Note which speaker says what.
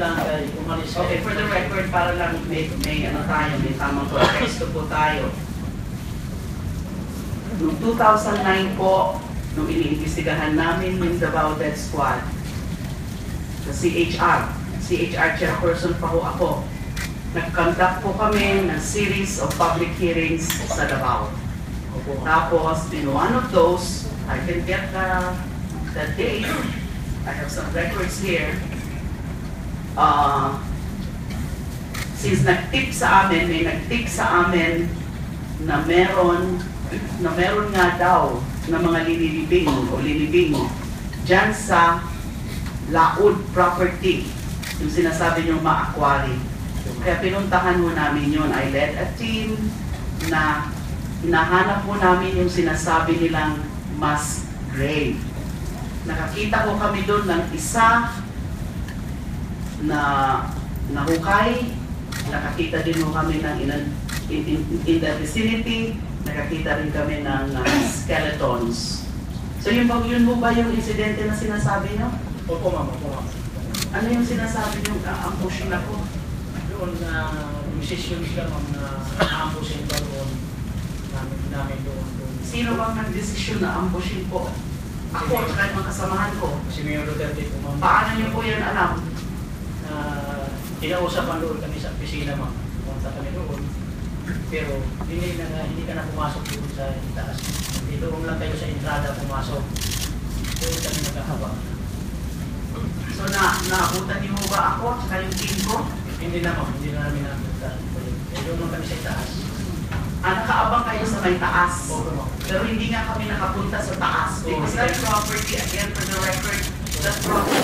Speaker 1: lang kay umalis.
Speaker 2: Okay, for the record, para lang may ano tayo, may tamang konteksto po tayo. Noong 2009 po, nung iniimbestigahan namin yung Davao Death Squad, sa CHR chairperson pa ho ako, nag-conduct po kami ng series of public hearings sa Davao. Tapos, in one of those, I can get the date, I have some records here. Since nag-tip sa amin, may nag-tip sa amin na meron nga daw na mga lilibing dyan sa Laud property, yung sinasabi niyong ma-acquire. Kaya pinuntahan mo namin yun. I led a team na hinahanap mo namin yung sinasabi nilang mass grave. Nakakita ko kami doon ng isa na nahukay. Nakakita din mo kami ng in the vicinity. Nakakita rin kami ng skeletons. So yun mo ba yung insidente na sinasabi nyo?
Speaker 1: Opo ma'am, opo ma'am.
Speaker 2: Ano yung sinasabi nyo? Ambushing ako?
Speaker 1: Doon na decision sila ma'am na ambushing pa doon. Namin doon.
Speaker 2: Sino bang nag-desisyon na ambushing po? Ako at saka yung mga kasamahan ko.
Speaker 1: Si Mayor Duterte po ma'am.
Speaker 2: Paano nyo po yan alam?
Speaker 1: Kinausapan doon kami sa opisina ma'am. Pumunta kami doon. Pero hindi ka na pumasok doon sa itaas. Dito lang kayo sa entrada pumasok. Doon kami nagkakabang.
Speaker 2: So naabutan niyo ba ako at saka yung team ko?
Speaker 1: Hindi na ma'am, hindi na namin naabutan. Doon lang kami sa itaas.
Speaker 2: Nakaabang kayo sa may taas.
Speaker 1: Opo ma'am.
Speaker 2: Pero hindi nga kami nakapunta sa taas. Because that property, again for the record, that property